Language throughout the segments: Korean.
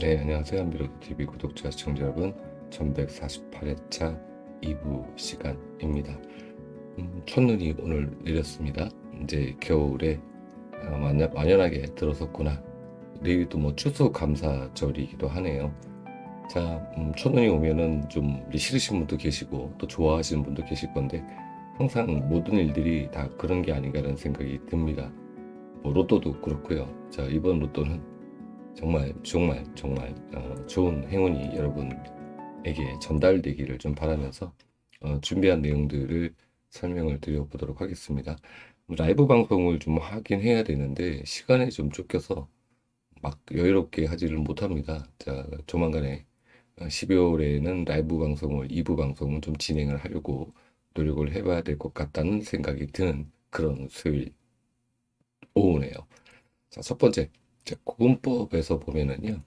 네, 안녕하세요. 한비로그TV 구독자 시청자 여러분, 1148회차 2부 시간입니다. 첫눈이 오늘 내렸습니다. 이제 겨울에 만연하게 들어섰구나. 내일이 또 뭐 추수감사절이기도 하네요. 자, 첫눈이 오면은 좀 싫으신 분도 계시고 또 좋아하시는 분도 계실 건데 항상 모든 일들이 다 그런 게 아닌가라는 생각이 듭니다. 뭐 로또도 그렇고요. 자, 이번 로또는 정말 좋은 행운이 여러분에게 전달되기를 좀 바라면서 준비한 내용들을 설명을 드려보도록 하겠습니다. 라이브 방송을 좀 하긴 해야 되는데 시간이 좀 쫓겨서 막 여유롭게 하지를 못합니다. 자, 조만간에 12월에는 라이브 방송을 2부 방송을 좀 진행을 하려고 노력을 해봐야 될 것 같다는 생각이 드는 그런 수요일 오후네요. 자, 첫 번째, 고분법에서 보면은요,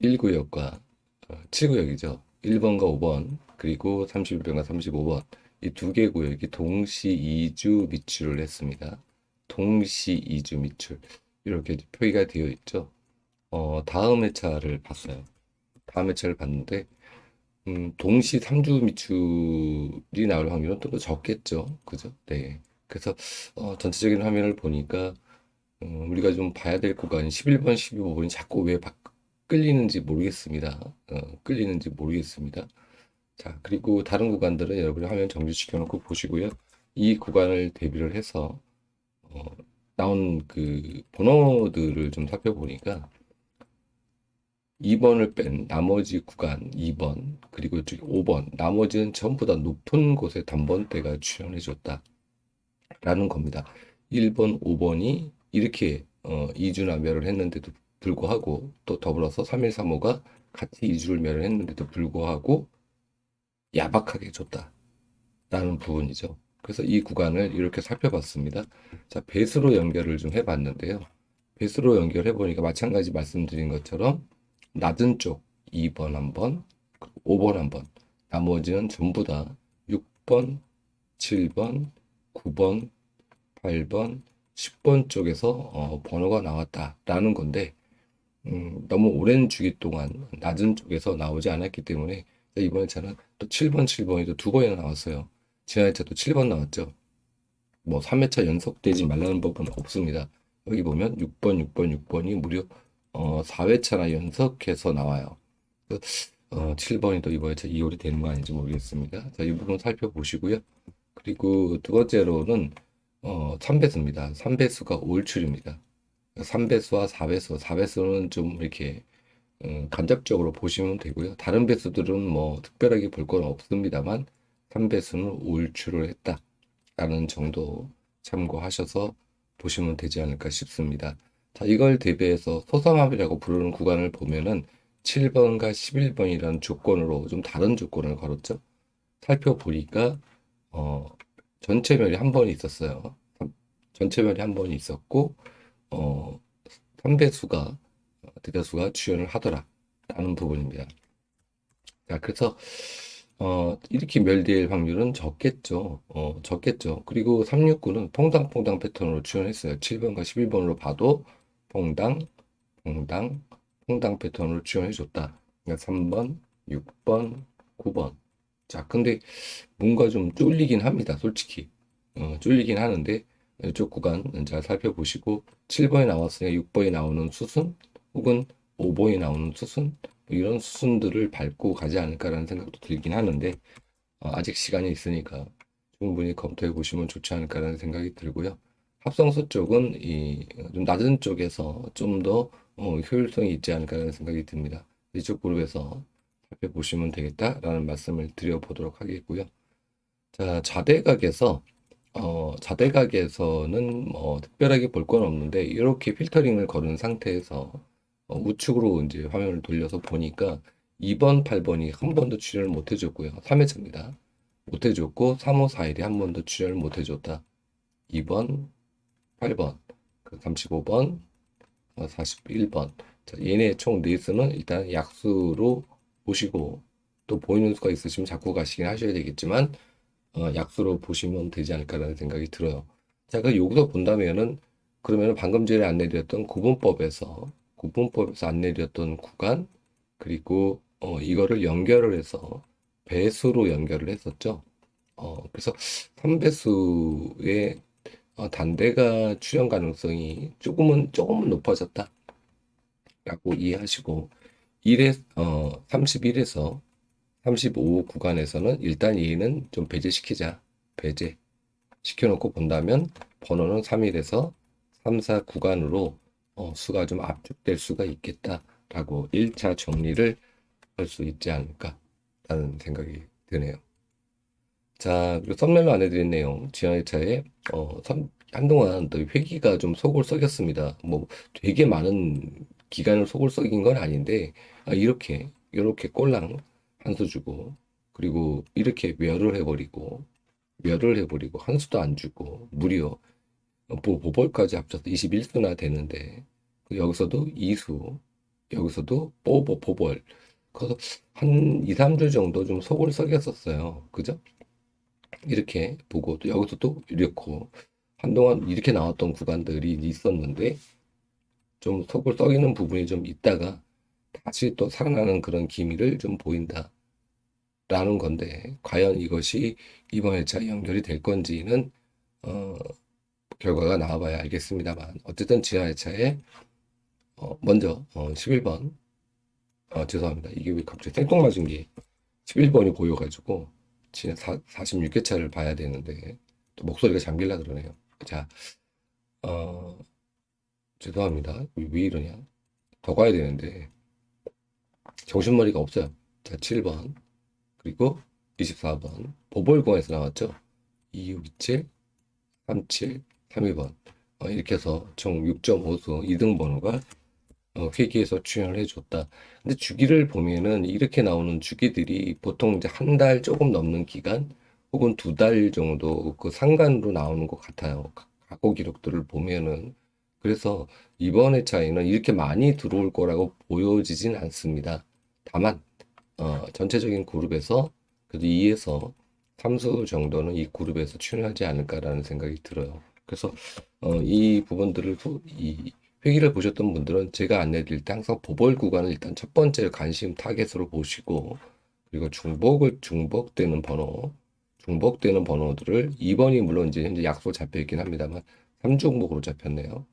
1구역과 7구역이죠. 1번과 5번, 그리고 31번과 35번, 이 두 개 구역이 동시 이주 미출을 했습니다. 동시 이주 미출. 이렇게 표기가 되어 있죠. 다음 회차를 봤어요. 다음 회차를 봤는데, 동시 3주 미출이 나올 확률은 또 적겠죠. 그죠? 네. 그래서, 전체적인 화면을 보니까 우리가 좀 봐야 될 구간이 11번, 12번이 자꾸 왜 끌리는지 모르겠습니다. 끌리는지 모르겠습니다. 자, 그리고 다른 구간들은 여러분이 화면 정지시켜 놓고 보시고요. 이 구간을 대비를 해서 어, 나온 그 번호들을 좀 살펴보니까 2번을 뺀 나머지 구간 2번 그리고 이쪽 5번 나머지는 전부 다 높은 곳에 단번대가 출현해 줬다라는 겁니다. 1번, 5번이 이렇게 2주나 멸을 했는데도 불구하고 또 더불어서 3135가 같이 2주를 멸을 했는데도 불구하고 야박하게 줬다라는 부분이죠. 그래서 이 구간을 이렇게 살펴봤습니다. 자, 배수로 연결을 좀 해봤는데요. 배수로 연결해 보니까 마찬가지 말씀드린 것처럼 낮은 쪽 2번 한 번, 5번 한 번, 나머지는 전부 다 6번, 7번, 9번, 8번, 10번 쪽에서 번호가 나왔다라는 건데 너무 오랜 주기 동안 낮은 쪽에서 나오지 않았기 때문에 이번 차는 또 7번, 7번이 또 두 번이나 나왔어요. 지난 회차도 7번 나왔죠. 뭐 3회차 연속되지 말라는 법은 없습니다. 여기 보면 6번, 6번, 6번이 무려 4회차나 연속해서 나와요. 7번이 또 이번 회차 이월이 되는 거 아닌지 모르겠습니다. 자, 이 부분 살펴보시고요. 그리고 두 번째로는 3배수입니다. 3배수가 올출입니다. 3배수와 4배수, 4배수는 좀 이렇게 간접적으로 보시면 되고요. 다른 배수들은 뭐 특별하게 볼 건 없습니다만 3배수는 올출을 했다라는 정도 참고하셔서 보시면 되지 않을까 싶습니다. 자, 이걸 대비해서 소sam합이라고 부르는 구간을 보면은 7번과 11번이라는 조건으로 좀 다른 조건을 걸었죠. 살펴보니까 어, 전체멸이 한 번이 있었어요. 전체멸이 한 번이 있었고 어, 3배수가 대다수가 주연을 하더라라는 부분입니다. 자, 그래서 이렇게 멸될 확률은 적겠죠. 적겠죠. 그리고 369는 퐁당퐁당 패턴으로 출연했어요. 7번과 11번으로 봐도 퐁당, 퐁당, 퐁당 패턴으로 출연해줬다. 그러니까 3번, 6번, 9번. 자, 근데 뭔가 좀 쫄리긴 합니다. 솔직히. 쫄리긴 하는데 이쪽 구간 잘 살펴보시고 7번이 나왔으니까 6번이 나오는 수순 혹은 5번이 나오는 수순 뭐 이런 수순들을 밟고 가지 않을까라는 생각도 들긴 하는데 아직 시간이 있으니까 충분히 검토해 보시면 좋지 않을까라는 생각이 들고요. 합성수 쪽은 이 좀 낮은 쪽에서 좀 더 효율성이 있지 않을까라는 생각이 듭니다. 이쪽 그룹에서 살펴보시면 되겠다라는 말씀을 드려보도록 하겠고요. 자, 자대각에서는 뭐 특별하게 볼 건 없는데 이렇게 필터링을 걸은 상태에서 우측으로 이제 화면을 돌려서 보니까 2번, 8번이 한 번도 출연을 못 해줬고요. 3회차입니다. 못 해줬고 3, 5, 4일이 한 번도 출연을 못 해줬다. 2번, 8번, 35번, 41번. 자, 얘네 총 네수는 일단 약수로 보시고 또 보이는 수가 있으시면 자꾸 가시긴 하셔야 되겠지만 약수로 보시면 되지 않을까라는 생각이 들어요. 자, 그 여기서 본다면은 그러면은 방금 전에 안내드렸던 구분법에서 안 내렸던 구간, 그리고 이거를 연결을 해서 배수로 연결을 했었죠. 그래서 3배수의 단대가 출현 가능성이 조금은 높아졌다라고 이해하시고 31에서 35 구간에서는 일단 얘는 좀 배제시키자. 배제 시켜놓고 본다면 번호는 3일에서 3, 4 구간으로 수가 좀 압축될 수가 있겠다라고 1차 정리를 할 수 있지 않을까라는 생각이 드네요. 자, 그리고 썸네일로 안내드린 내용, 지하철차에 한동안 또 회기가 좀 속을 썩였습니다. 뭐 되게 많은 기간을 속을 썩인 건 아닌데 이렇게 꼴랑 한 수 주고 그리고 이렇게 멸을 해버리고 한 수도 안 주고 무려 보벌까지 합쳐서 21수나 되는데 여기서도 2수 여기서도 보벌 그래서 한 2, 3주 정도 좀 속을 썩였었어요. 그죠? 이렇게 보고 또 여기서 또 이렇고 한동안 이렇게 나왔던 구간들이 있었는데 좀 속을 썩이는 부분이 좀 있다가 다시 또 살아나는 그런 기미를 좀 보인다라는 건데 과연 이것이 이번 회차에 연결이 될 건지는 어, 결과가 나와봐야 알겠습니다만 어쨌든 지하 회차에 먼저 11번 죄송합니다. 이게 왜 갑자기 생뚱맞은 게 11번이 보여가지고 지금 46회차를 봐야 되는데 또 목소리가 잠길라 그러네요. 자, 어, 죄송합니다. 왜 이러냐? 더 가야 되는데 정신머리가 없어요. 자, 7번 그리고 24번 보벌공에서 나왔죠. 2627, 37, 32번 이렇게 해서 총 6.5수 2등 번호가 회계에서 출연을 해줬다. 근데 주기를 보면은 이렇게 나오는 주기들이 보통 이제 한 달 조금 넘는 기간 혹은 2달 정도 그 상간으로 나오는 것 같아요. 각고 기록들을 보면은. 그래서 이번의 차이는 이렇게 많이 들어올 거라고 보여지진 않습니다. 다만, 전체적인 그룹에서 그래도 2에서 3수 정도는 이 그룹에서 출연하지 않을까라는 생각이 들어요. 그래서 이 부분들을 이 회기를 보셨던 분들은 제가 안내드릴 때 항상 보벌 구간을 일단 첫 번째 관심 타겟으로 보시고 그리고 중복되는 번호들을 2번이 물론 이제 현재 약속 잡혀 있긴 합니다만 3중복으로 잡혔네요.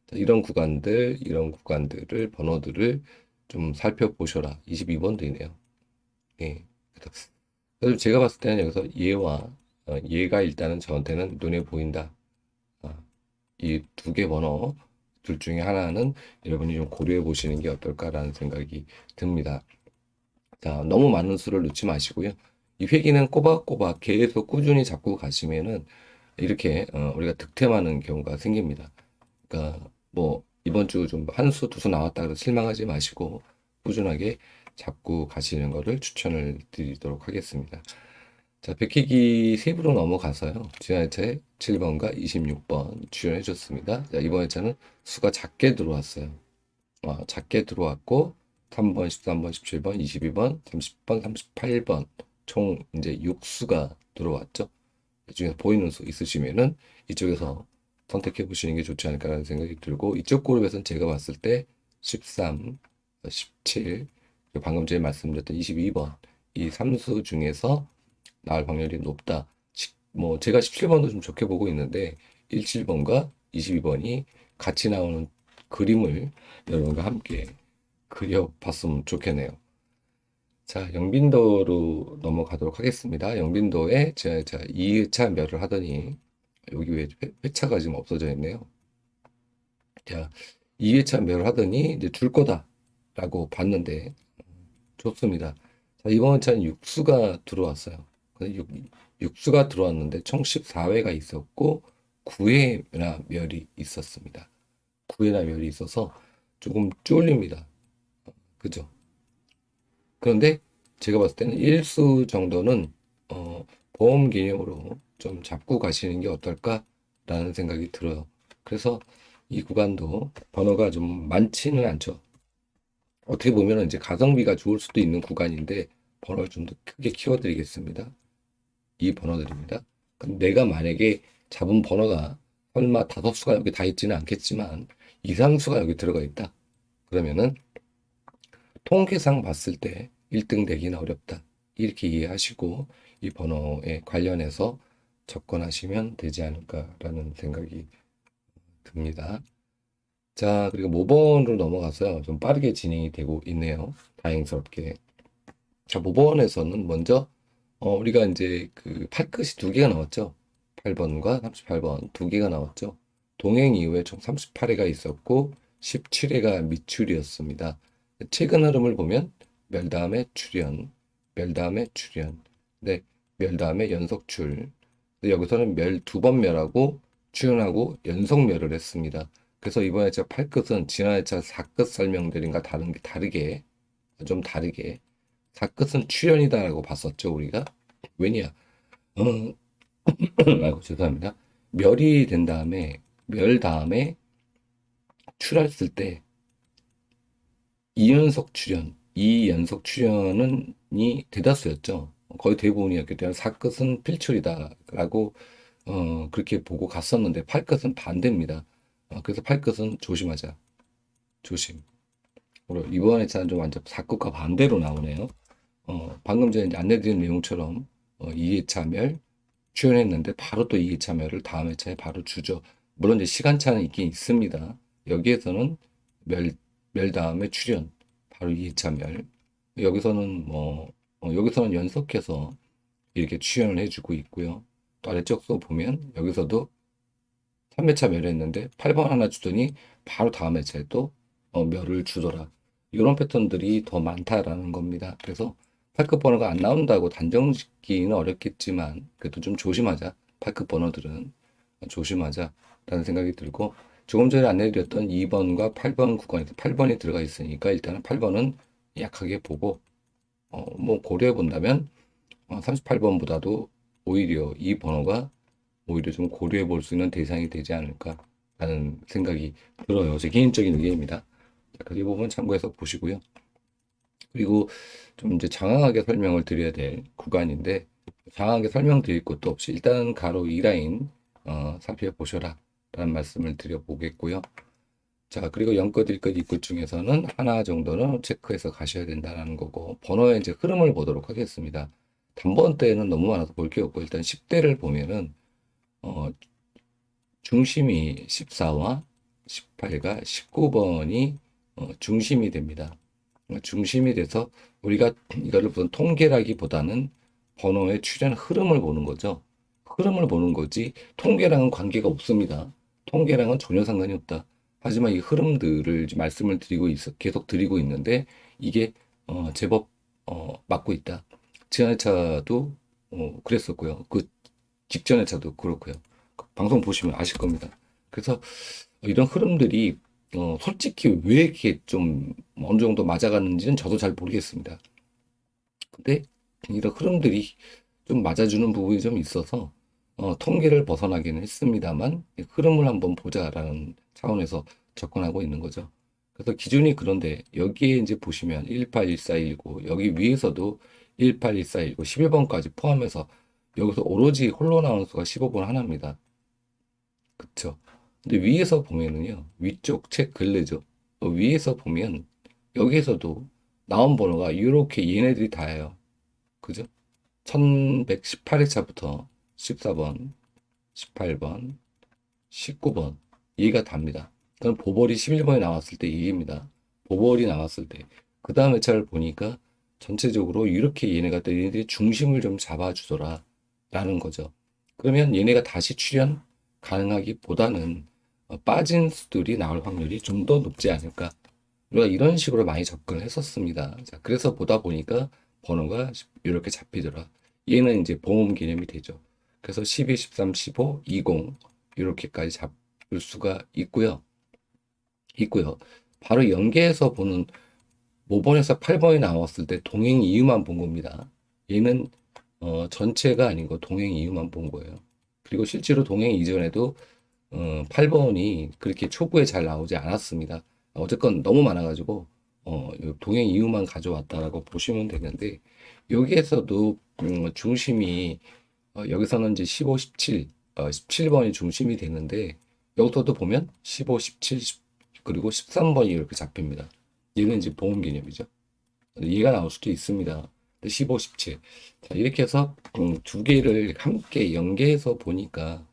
자, 이런 구간들을 번호들을 좀 살펴보셔라. 22번도 있네요. 예. 그래서 제가 봤을 때는 여기서 얘가 일단은 저한테는 눈에 보인다. 이 두 개 번호 둘 중에 하나는 여러분이 좀 고려해 보시는 게 어떨까라는 생각이 듭니다. 자, 너무 많은 수를 넣지 마시고요. 이 회기는 꼬박꼬박 계속 꾸준히 잡고 가시면은 이렇게 우리가 득템하는 경우가 생깁니다. 그러니까 뭐 이번 주 좀 한 수, 두 수 나왔다 그래서 실망하지 마시고 꾸준하게 잡고 가시는 것을 추천을 드리도록 하겠습니다. 자, 백희기 세부로 넘어가서요. 지난 회차에 7번과 26번 출연해 줬습니다. 자, 이번 회차는 수가 작게 들어왔어요. 작게 들어왔고 3번, 13번, 17번, 22번, 30번, 38번 총 이제 6수가 들어왔죠. 이 중에서 보이는 수 있으시면은 이쪽에서 선택해 보시는 게 좋지 않을까라는 생각이 들고 이쪽 그룹에서는 제가 봤을 때 13, 17, 그리고 방금 전에 말씀드렸던 22번 이 3수 중에서 나올 확률이 높다. 뭐 제가 17번도 좀 좋게 보고 있는데 17번과 22번이 같이 나오는 그림을 여러분과 함께 그려봤으면 좋겠네요. 자, 영빈도로 넘어가도록 하겠습니다. 영빈도에 제가 2회차 멸을 하더니 여기 왜 회차가 지금 없어져 있네요. 자, 2회차 멸을 하더니 이제 줄 거다라고 봤는데 좋습니다. 자, 이번 회차는 육수가 들어왔어요. 육수가 들어왔는데 총 14회가 있었고 9회나 멸이 있었습니다. 9회나 멸이 있어서 조금 쫄립니다. 그죠? 그런데 제가 봤을 때는 1수 정도는 보험 개념으로 좀 잡고 가시는 게 어떨까라는 생각이 들어요. 그래서 이 구간도 번호가 좀 많지는 않죠. 어떻게 보면 이제 가성비가 좋을 수도 있는 구간인데 번호를 좀 더 크게 키워드리겠습니다. 이 번호들입니다. 그럼 내가 만약에 잡은 번호가 설마 5수가 여기 다 있지는 않겠지만 이상수가 여기 들어가 있다. 그러면은 통계상 봤을 때 1등 되기는 어렵다. 이렇게 이해하시고 이 번호에 관련해서 접근하시면 되지 않을까라는 생각이 듭니다. 자, 그리고 모번으로 넘어가서요. 좀 빠르게 진행이 되고 있네요. 다행스럽게. 자, 모번에서는 먼저 우리가 이제 그 팔끝이 두 개가 나왔죠. 8번과 38번 두 개가 나왔죠. 동행 이후에 총 38회가 있었고 17회가 미출이었습니다. 최근 흐름을 보면 멸 다음에 출현, 멸 다음에 출현, 네, 멸 다음에 연속출. 근데 여기서는 멸 두 번 멸하고 출현하고 연속 멸을 했습니다. 그래서 이번 회차 8끝은 지난 회차 4끝 설명들인가 다르게 좀 다르게 4끝은 출현이다라고 봤었죠 우리가. 왜냐? 어, 아이고 죄송합니다. 멸이 된 다음에 멸 다음에 출했을 때 2연속 출현, 2연속 출현이 대다수였죠. 거의 대부분이었기 때문에 4끝은 필출이다라고 그렇게 보고 갔었는데 8끝은 반대입니다. 그래서 8끝은 조심하자. 조심. 이번 회차는 좀 완전 4끝과 반대로 나오네요. 방금 전에 이제 안내드린 내용처럼 2회차 멸 출연했는데 바로 또 2회차 멸을 다음 회차에 바로 주죠. 물론 이제 시간차는 있긴 있습니다. 여기에서는 멸, 멸 다음에 출연, 바로 2회차 멸. 여기서는 여기서는 연속해서 이렇게 출연을 해주고 있고요. 또 아래쪽 보면 여기서도 3회차 멸했는데 8번 하나 주더니 바로 다음 회차에 또 멸을 주더라. 이런 패턴들이 더 많다라는 겁니다. 그래서 8급 번호가 안 나온다고 단정짓기는 어렵겠지만 그래도 좀 조심하자. 8급 번호들은 조심하자라는 생각이 들고 조금 전에 안내드렸던 2번과 8번 구간에서 8번이 들어가 있으니까 일단은 8번은 약하게 보고 뭐 고려해 본다면 38번보다도 오히려 이 번호가 오히려 좀 고려해 볼 수 있는 대상이 되지 않을까라는 생각이 들어요. 제 개인적인 의견입니다. 자, 그 부분 참고해서 보시고요. 그리고 좀 이제 장황하게 설명을 드려야 될 구간인데 장황하게 설명드릴 것도 없이 일단 가로 2라인 살펴보셔라 라는 말씀을 드려보겠고요. 자, 그리고 연끝, 일끝, 이끝 중에서는 하나 정도는 체크해서 가셔야 된다는 거고 번호의 이제 흐름을 보도록 하겠습니다. 단번대는 너무 많아서 볼 게 없고 일단 10대를 보면은 중심이 14와 18과 19번이 중심이 됩니다. 중심이 돼서 우리가 이거를 무슨 통계라기보다는 번호의 출현 흐름을 보는 거죠. 흐름을 보는 거지 통계랑은 관계가 없습니다. 통계랑은 전혀 상관이 없다. 하지만 이 흐름들을 말씀을 계속 드리고 있는데 이게 제법 맞고 있다. 지난 차도 그랬었고요. 그 직전의 차도 그렇고요. 방송 보시면 아실 겁니다. 그래서 이런 흐름들이 솔직히 왜 이렇게 좀 어느 정도 맞아가는지는 저도 잘 모르겠습니다. 근데 이런 흐름들이 좀 맞아주는 부분이 좀 있어서 통계를 벗어나기는 했습니다만 흐름을 한번 보자라는 차원에서 접근하고 있는 거죠. 그래서 기준이 그런데 여기에 이제 보시면 181419 여기 위에서도 181419 11번까지 포함해서 여기서 오로지 홀로 나오는 수가 15번 하나입니다. 그쵸? 근데 위에서 보면은요, 위쪽 책 글르죠? 위에서 보면 여기에서도 나온 번호가 이렇게 얘네들이 다예요. 그죠? 1118회차부터 14번, 18번, 19번 얘가 답니다. 그럼 보벌이 11번이 나왔을 때 얘입니다. 보벌이 나왔을 때. 그 다음 회차를 보니까 전체적으로 이렇게 얘네들이 중심을 좀 잡아주더라 라는 거죠. 그러면 얘네가 다시 출현 가능하기보다는 빠진 수들이 나올 확률이 좀 더 높지 않을까. 우리가 이런 식으로 많이 접근을 했었습니다. 자, 그래서 보다 보니까 번호가 이렇게 잡히더라. 얘는 이제 보험 개념이 되죠. 그래서 12, 13, 15, 20 이렇게까지 잡을 수가 있고요. 바로 연계해서 보는 5번에서 8번이 나왔을 때 동행 이유만 본 겁니다. 얘는 전체가 아니고 동행 이유만 본 거예요. 그리고 실제로 동행 이전에도 8번이 그렇게 초구에 잘 나오지 않았습니다. 어쨌건 너무 많아가지고 요 동행 이유만 가져왔다라고 보시면 되는데 여기에서도 중심이 여기서는 이제 15, 17, 17번이 중심이 되는데 여기서도 보면 15, 17, 10, 그리고 13번이 이렇게 잡힙니다. 얘는 이제 보험 개념이죠. 얘가 나올 수도 있습니다. 15, 17. 자, 이렇게 해서 두 개를 함께 연계해서 보니까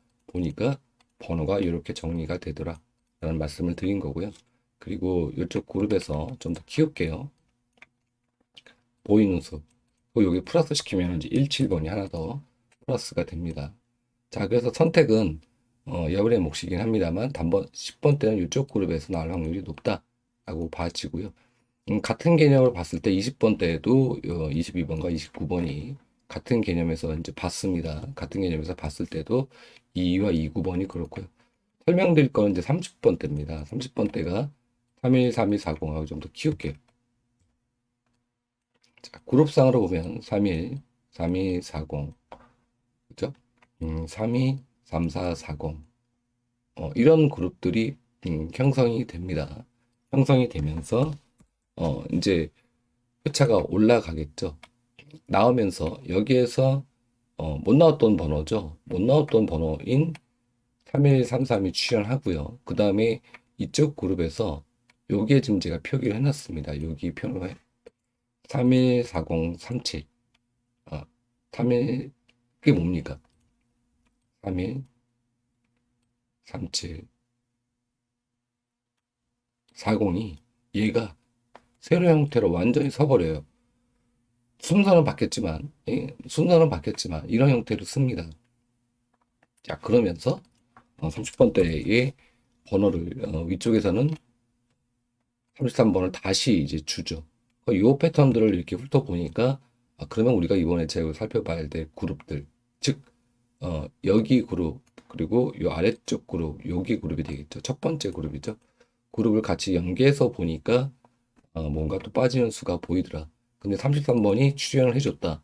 번호가 이렇게 정리가 되더라. 라는 말씀을 드린 거고요. 그리고 이쪽 그룹에서 좀 더 키울게요. 보이는 수. 여기 플러스 시키면 이제 1, 7번이 하나 더 플러스가 됩니다. 자, 그래서 선택은 여러분의 몫이긴 합니다만 단번 10번 때는 이쪽 그룹에서 나올 확률이 높다라고 봐지고요. 같은 개념을 봤을 때 20번 때에도 22번과 29번이 같은 개념에서 이제 봤습니다. 같은 개념에서 봤을 때도 2와 29번이 그렇고요. 설명드릴 거는 이제 30번 때입니다. 30번 때가 31, 32, 40하고 좀 더 키울게요. 자, 그룹상으로 보면 31, 32, 40, 그죠? 32, 34, 40. 이런 그룹들이 형성이 됩니다. 형성이 되면서 이제 회차가 올라가겠죠. 나오면서 여기에서 못 나왔던 번호죠. 못 나왔던 번호인 31332 출연하고요. 그 다음에 이쪽 그룹에서 여기에 지금 제가 표기를 해놨습니다. 여기 표를 314037 31 그게 뭡니까? 3137 40이 얘가 세로 형태로 완전히 서버려요. 순서는 바뀌었지만 순서는 바뀌었지만 이런 형태로 씁니다. 자, 그러면서 30번대의 번호를 위쪽에서는 33번을 다시 이제 주죠. 이 패턴들을 이렇게 훑어보니까 그러면 우리가 이번에 제가 살펴봐야 될 그룹들, 즉 여기 그룹 그리고 이 아래쪽 그룹, 여기 그룹이 되겠죠. 첫 번째 그룹이죠. 그룹을 같이 연계해서 보니까 뭔가 또 빠지는 수가 보이더라. 근데 33번이 출연을 해줬다.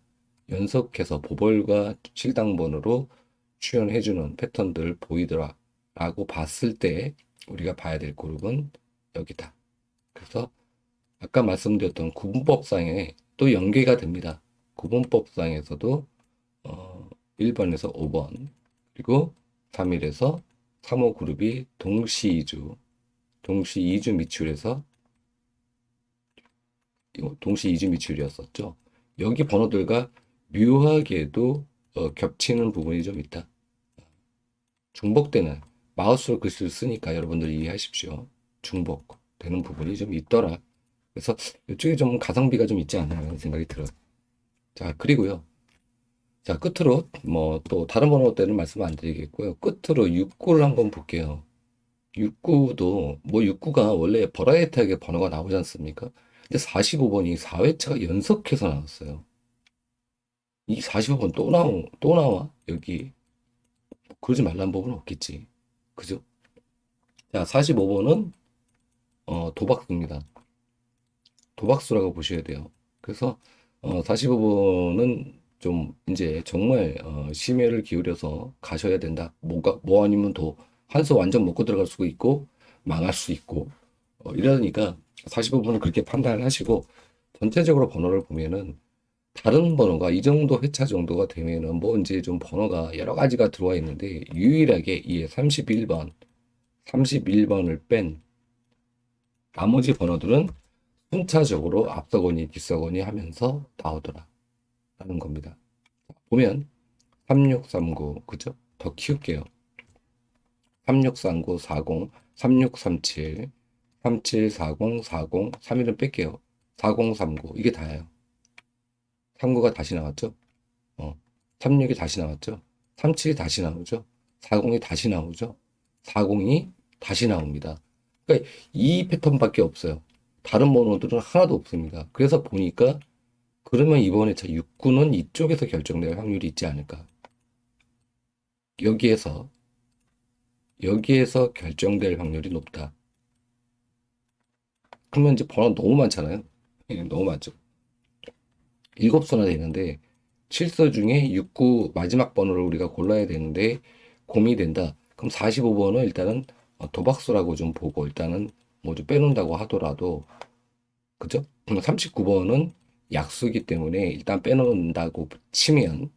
연속해서 보벌과 실당번으로 출연해주는 패턴들 보이더라. 라고 봤을 때 우리가 봐야 될 그룹은 여기다. 그래서 아까 말씀드렸던 구분법상에 또 연계가 됩니다. 구분법상에서도 1번에서 5번 그리고 3일에서 3호 그룹이 동시 2주 미출에서 동시 2주 미출이었었죠. 여기 번호들과 묘하게도 겹치는 부분이 좀 있다. 중복되는 마우스로 글씨를 쓰니까 여러분들 이해하십시오. 중복되는 부분이 좀 있더라. 그래서 이쪽에 좀 가성비가 좀 있지 않나 하는 생각이 들어요. 자, 그리고요. 자, 끝으로 뭐 또 다른 번호 때는 말씀 안 드리겠고요. 끝으로 69를 한번 볼게요. 69도 뭐 69가 원래 버라이어티하게 번호가 나오지 않습니까? 근데 45번이 4회차가 연속해서 나왔어요. 이 45번 또 나와 여기. 그러지 말라는 법은 없겠지. 그죠? 자, 45번은 도박수입니다. 도박수라고 보셔야 돼요. 그래서 45번은 좀 이제 정말 심혈을 기울여서 가셔야 된다. 뭐 아니면 더 한수 완전 먹고 들어갈 수가 있고 망할 수 있고 이러니까 45번은 그렇게 판단을 하시고 전체적으로 번호를 보면은 다른 번호가 이 정도 회차 정도가 되면은 뭐 이제 좀 번호가 여러 가지가 들어와 있는데 유일하게 이 31번을 뺀 나머지 번호들은 순차적으로 앞서거니 뒤서거니 하면서 나오더라 라는 겁니다. 보면 3639 그죠? 더 키울게요. 3639 40 3637 3740 40 3일은 뺄게요. 4039 이게 다예요. 39가 다시 나왔죠? 36이 다시 나왔죠? 37이 다시 나오죠? 40이 다시 나오죠? 40이 다시 나옵니다. 그러니까 이 패턴밖에 없어요. 다른 번호들은 하나도 없습니다. 그래서 보니까 그러면 이번에 차 6구는 이쪽에서 결정될 확률이 있지 않을까. 여기에서 결정될 확률이 높다. 그러면 이제 번호 너무 많잖아요. 너무 많죠. 7수나 되는데 7수 중에 6구 마지막 번호를 우리가 골라야 되는데 고민이 된다. 그럼 45번은 일단은 도박수라고 좀 보고 일단은 뭐 좀 빼놓는다고 하더라도 그죠? 39번은 약수이기 때문에 일단 빼놓는다고 치면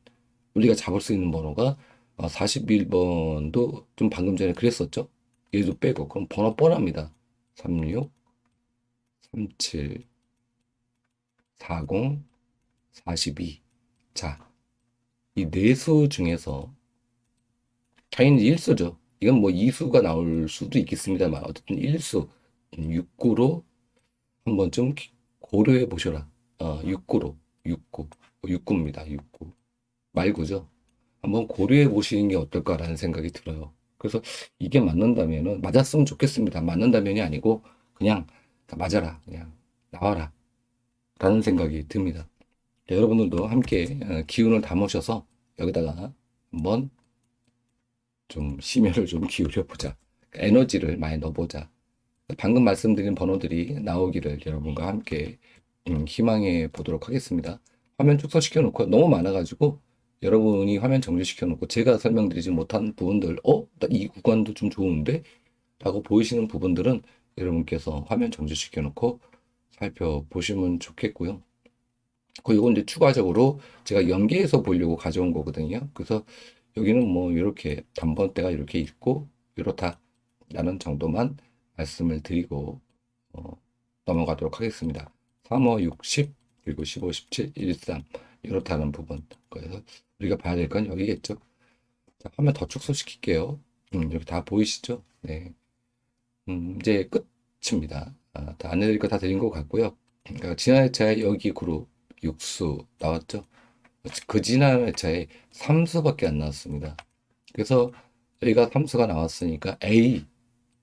우리가 잡을 수 있는 번호가 41번도 좀 방금 전에 그랬었죠? 얘도 빼고 그럼 번호 뻔합니다. 36, 37, 40, 42. 자, 이 네 수 중에서 당연히 1수죠. 이건 뭐 2수가 나올 수도 있겠습니다만 어쨌든 1수 6구로 한번 좀 고려해 보셔라. 6구로 6구 6구입니다. 6구 말구죠. 한번 고려해 보시는 게 어떨까라는 생각이 들어요. 그래서 이게 맞는다면은 맞았으면 좋겠습니다. 맞는다면이 아니고 그냥 맞아라, 그냥 나와라 라는 생각이 듭니다. 자, 여러분들도 함께 기운을 담으셔서 여기다가 한번 좀 심혈을 좀 기울여 보자. 에너지를 많이 넣어보자. 방금 말씀드린 번호들이 나오기를 여러분과 함께 희망해 보도록 하겠습니다. 화면 축소시켜 놓고 너무 많아가지고 여러분이 화면 정지시켜 놓고 제가 설명드리지 못한 부분들, 나 이 구간도 좀 좋은데? 라고 보이시는 부분들은 여러분께서 화면 정지시켜 놓고 살펴보시면 좋겠고요. 이건 이제 추가적으로 제가 연계해서 보려고 가져온 거거든요. 그래서 여기는 뭐 이렇게 단번대가 이렇게 있고 이렇다라는 정도만 말씀을 드리고 넘어가도록 하겠습니다. 3, 5, 6, 10 그리고 15, 17, 1, 3 이렇다는 부분. 그래서 우리가 봐야 될 건 여기겠죠. 자, 화면 더 축소시킬게요. 이렇게 다 보이시죠? 네. 이제 끝입니다. 다 안내드릴 거 다 드린 것 같고요. 그러니까 지난 회차에 여기 그룹 6수 나왔죠? 그 지난 회차에 3수밖에 안 나왔습니다. 그래서 저희가 3수가 나왔으니까 A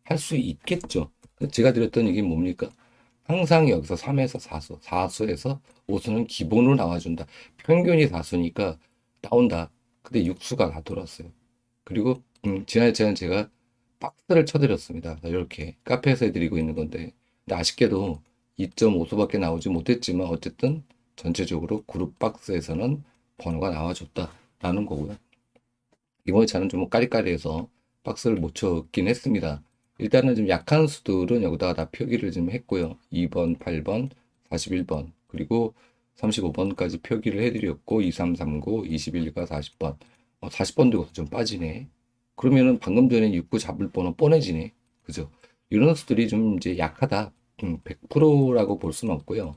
할 수 있겠죠. 제가 드렸던 얘기 뭡니까? 항상 여기서 3에서 4수, 4수에서 5수는 기본으로 나와준다. 평균이 4수니까 나온다. 근데 6수가 다 돌았어요. 그리고 지난 회차는 제가 박스를 쳐드렸습니다. 이렇게 카페에서 해드리고 있는 건데 근데 아쉽게도 2.5수밖에 나오지 못했지만 어쨌든 전체적으로 그룹 박스에서는 번호가 나와줬다라는 거고요. 이번 차는 좀 까리까리해서 박스를 못 쳤긴 했습니다. 일단은 좀 약한 수들은 여기다가 다 표기를 좀 했고요. 2번, 8번, 41번, 그리고 35번까지 표기를 해드렸고, 2339, 21과 40번. 40번도 여기서 좀 빠지네. 그러면은 방금 전에 6구 잡을 번호 뻔해지네. 그죠? 이런 수들이 좀 이제 약하다. 100%라고 볼 수는 없고요.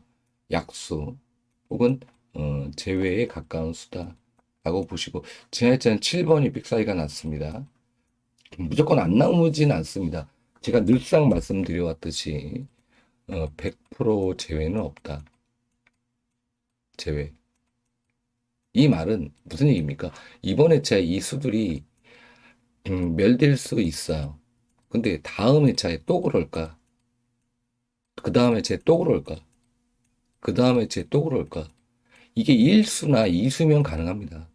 약수, 혹은, 제외에 가까운 수다. 라고 보시고, 지난해에는 7번이 빅사이가 났습니다. 무조건 안 나오진 않습니다. 제가 늘상 말씀드려왔듯이 100% 제외는 없다. 제외. 이 말은 무슨 얘기입니까? 이번 회차에 이 수들이 멸될 수 있어요. 근데 다음 회차에 또 그럴까? 그 다음 회차에 또 그럴까? 그 다음 회차에 또 그럴까? 이게 1수나 2수면 가능합니다.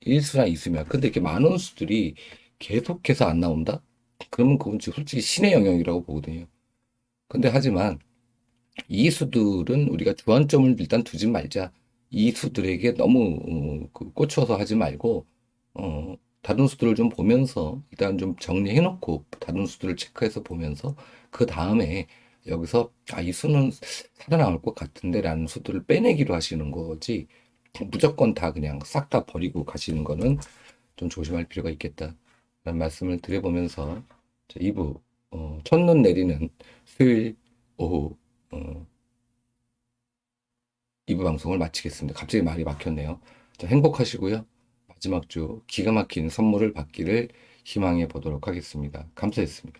1수나 2수면. 근데 이렇게 많은 수들이 계속해서 안 나온다? 그러면 그건 솔직히 신의 영역이라고 보거든요. 근데 하지만 이 수들은 우리가 주안점을 일단 두지 말자. 이 수들에게 너무 꽂혀서 하지 말고 다른 수들을 좀 보면서 일단 좀 정리해 놓고 다른 수들을 체크해서 보면서 그 다음에 여기서 이 수는 살아나올 것 같은데라는 수들을 빼내기로 하시는 거지 무조건 다 그냥 싹 다 버리고 가시는 거는 좀 조심할 필요가 있겠다라는 말씀을 드려보면서 2부 첫눈 내리는 수요일 오후 어, 2부 방송을 마치겠습니다. 갑자기 말이 막혔네요. 자, 행복하시고요. 마지막 주 기가 막힌 선물을 받기를 희망해 보도록 하겠습니다. 감사했습니다.